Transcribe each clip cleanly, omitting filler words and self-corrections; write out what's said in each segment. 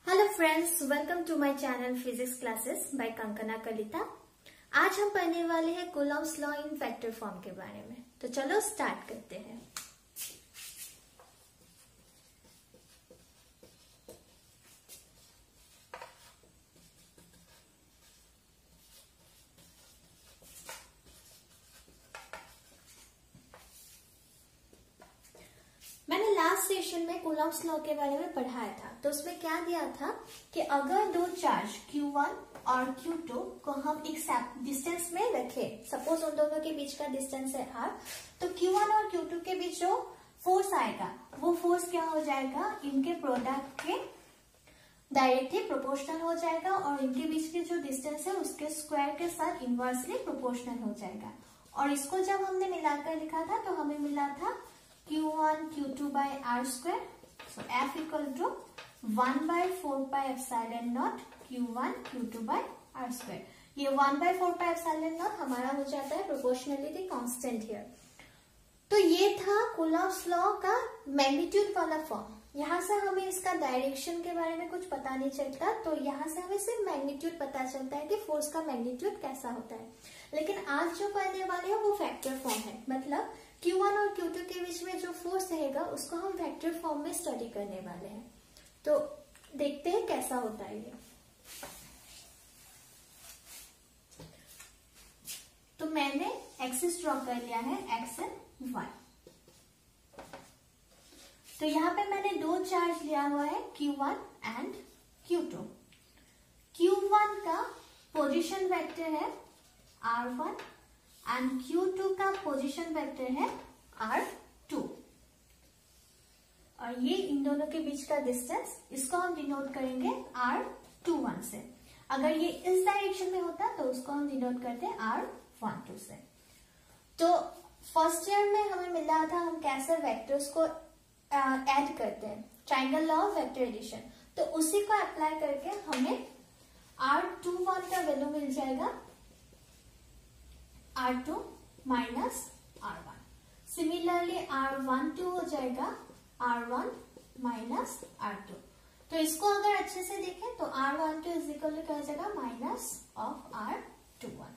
Hello friends, welcome to my channel physics classes by Kankana Kalita. आज हम पढ़ने वाले हैं Coulomb's law in vector form के बारे में। तो चलो स्टार्ट करते हैं। मैंने लास्ट सेशन में कूलॉम्स लॉ के बारे में पढ़ाया था। तो उसमें क्या दिया था कि अगर दो चार्ज Q1 और Q2 को हम एक डिस्टेंस में रखें, सपोज उन दोनों के बीच का डिस्टेंस है R, तो Q1 और Q2 के बीच जो फोर्स आएगा वो फोर्स क्या हो जाएगा, इनके प्रोडक्ट के डायरेक्टली प्रोपोर्शनल हो जाएगा और इनके बीच की जो डिस्टेंस है उसके स्क्वायर के साथ इनवर्सली प्रोपोर्शनल हो जाएगा। और इसको जब हमने मिलाकर लिखा था तो हमें मिला था Q1 Q2 by R square, so F equal to 1 by 4 pi epsilon naught Q1 Q2 by R square। ये 1 by 4 pi epsilon naught हमारा हो जाता है प्रोपोर्शनलिटी कांस्टेंट हियर। तो ये था कूलॉम्स लॉ का मैग्नीट्यूड वाला फॉर्म। यहाँ से हमें इसका डायरेक्शन के बारे में कुछ पता नहीं चलता, तो यहाँ से हमें सिर्फ मैग्नीट्यूड पता चलता है कि फोर्स का मैग्नीट्यूड कैसा होता है। लेकिन आज जो पढ़ने वाले हैं वो वेक्टर फॉर्म है, मतलब Q1 और Q2 के बीच में जो फोर्स रहेगा उसको हम वेक्टर फॉर्म में स्टडी करने वाले हैं। तो देखते हैं कैसा होता है ये। तो मैंने एक्सिस ड्रॉ कर लिया है, एक्स एंड वाई। तो यहाँ पे मैंने दो चार्ज लिया हुआ है Q1 एंड Q2। Q1 का पोजीशन वेक्टर है R1 एंड Q2 का पोजीशन वेक्टर है R2। और ये इन दोनों के बीच का डिस्टेंस, इसको हम डिनोट करेंगे R21 से। अगर ये इस डायरेक्शन में होता तो उसको हम डिनोट करते हैं R12 से। तो फर्स्ट ईयर में हमें मिला था हम कैसे वेक्टर्स को ऐड करते हैं, triangle law of vector addition. तो उसी को अप्लाई करके हमें R21 का वैल्यू मिल जाएगा R2 minus R1। Similarly R12 हो जाएगा R1 माइनस R2। तो इसको अगर अच्छे से देखें तो R12 इज इक्वल टू क्या हो जाएगा, माइनस ऑफ R21।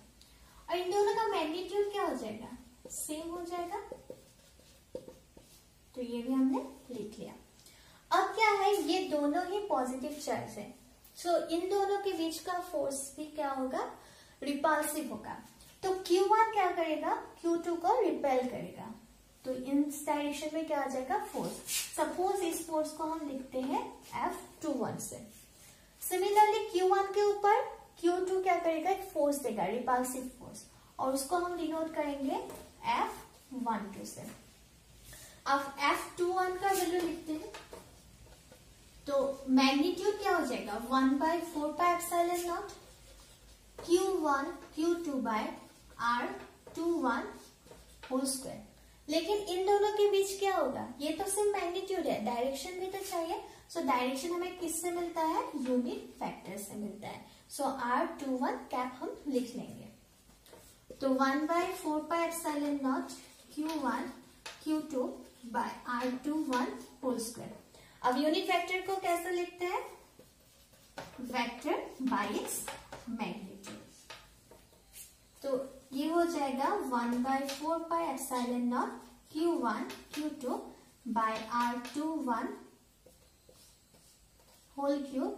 और इन दोनों का मैग्नीट्यूड क्या हो जाएगा, सेम हो जाएगा। तो ये भी हमने लिख लिया। अब क्या है, ये दोनों ही पॉजिटिव चार्ज है, सो इन दोनों के बीच का फोर्स भी क्या होगा, रिपल्सिव होगा। तो Q1 क्या करेगा, Q2 को रिपेल करेगा। तो इन डायरेक्शन में क्या आ जाएगा, फोर्स। सपोज इस फोर्स को हम लिखते हैं F21 से। सिमिलरली Q1 के ऊपर Q2 क्या करेगा, एक फोर्स देगा, रिपल्सिव फोर्स, और उसको हम डिनोट करेंगे F12 से। अब F21 का वैल्यू लिखते हैं तो मैग्नीट्यूड क्या हो जाएगा, 1 by 4 pi epsilon naught Q1 Q2 by R21 whole square. लेकिन इन दोनों के बीच क्या होगा, ये तो सिर्फ मैग्नीट्यूड है, डायरेक्शन भी तो चाहिए। सो डायरेक्शन हमें किससे मिलता है, यूनिट वेक्टर से मिलता है। सो R21 कैप हम लिख लेंगे। तो 1 by 4 pi epsilon naught Q1 Q2 by R21 whole square. अब यूनिट वेक्टर को कैसे लिखते हैं, वेक्टर बाय इट्स मैग्नीट्यूड। तो ये हो जाएगा 1 by 4 pi epsilon naught Q1 Q2 by R21 whole cube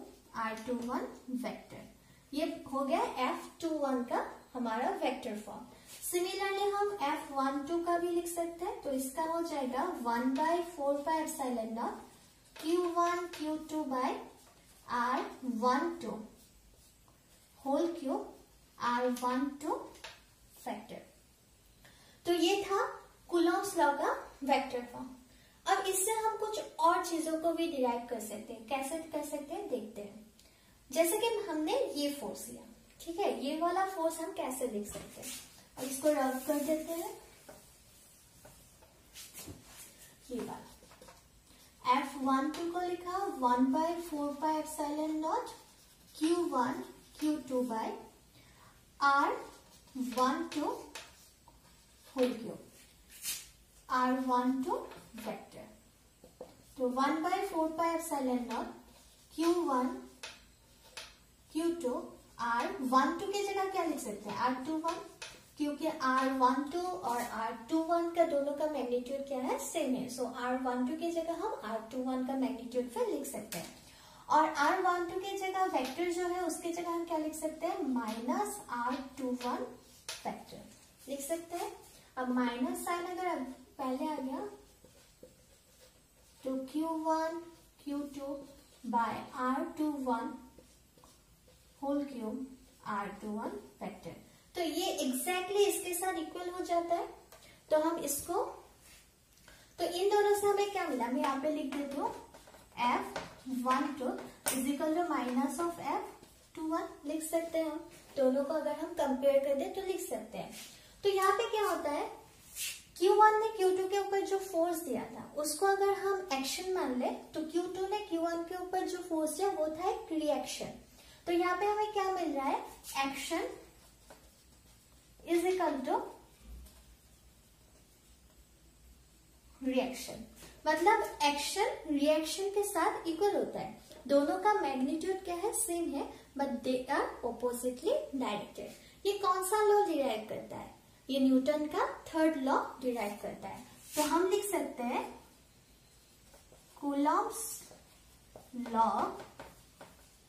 R21 vector. ये हो गया F21 का हमारा वेक्टर फॉर्म। सिमिलरली हम F12 का भी लिख सकते हैं। तो इसका हो जाएगा 1 by 4 pi epsilon naught Q1 Q2 by R12 whole cube R12 vector. तो ये था कूलॉम्स लॉ का वेक्टर फॉर्म। अब इससे हम कुछ और चीजों को भी डिराइव कर सकते हैं। कैसे कर सकते हैं, देखते हैं। जैसे कि हमने ये फोर्स लिया, ठीक है, ये वाला फोर्स हम कैसे लिख सकते हैं, और इसको रब कर देते हैं। ये वाला F12 को लिखा 1 by 4 pi epsilon naught Q1 Q2 by R12 whole cube R12 vector. तो 1 by 4 pi epsilon naught Q1 Q2 R12 की जगह क्या लिख सकते हैं, R21, क्योंकि R12 और R21 का दोनों का मैग्नीट्यूड क्या है, सेम है। सो R12 की जगह हम R21 का मैग्नीट्यूड फिर लिख सकते हैं। और R12 की जगह वेक्टर जो है उसकी जगह हम क्या लिख सकते हैं, माइनस R21 वेक्टर लिख सकते हैं। अब माइनस साइन अगर पहले आ गया तो Q1 Q2 bye R21 whole cube R21 vector. तो ये एग्जैक्टली इसके साथ इक्वल हो जाता है। तो हम इसको, तो इन दोनों से हमें क्या मिला, मैं यहाँ पे लिख देती हूँ F12 is equal to minus of F21 लिख सकते हैं हम। दोनों को अगर हम कंपेयर कर दे तो लिख सकते हैं। तो यहाँ पे क्या होता है, Q1 ने Q2 के ऊपर जो फोर्स दिया था उसको अगर हम एक्शन मान ले तो Q2 ने Q1 के ऊपर जो फोर्स दिया वो था एक रिएक्शन। तो यहाँ पे हमें क्या मिल रहा है, action is equal to reaction, मतलब एक्शन रिएक्शन के साथ इक्वल होता है। दोनों का मैग्नीट्यूड क्या है, सेम है, but they are oppositely directed. ये कौन सा लॉ डिराइव करता है, ये न्यूटन का थर्ड लॉ डिराइव करता है। तो हम लिख सकते हैं Coulomb's law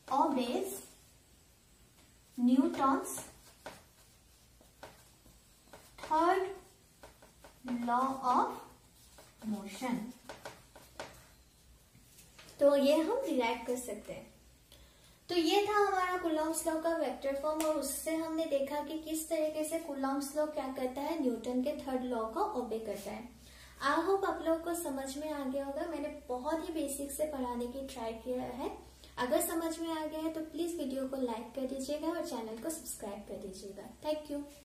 obeys Newton's third law of motion. तो ये हम डिराइव कर सकते हैं। तो ये था हमारा कूलॉम्स लॉ का वेक्टर फॉर्म, और उससे हमने देखा कि किस तरीके से कूलॉम्स लॉ क्या करता है, न्यूटन के थर्ड लॉ को ओबे करता है। आई होप आप लोग को समझ में आ गया होगा। मैंने बहुत ही बेसिक से पढ़ाने की ट्राई किया है। अगर समझ में आ गया है तो प्लीज वीडियो को लाइक कर दीजिएगा और चैनल को सब्सक्राइब कर दीजिएगा। Thank you.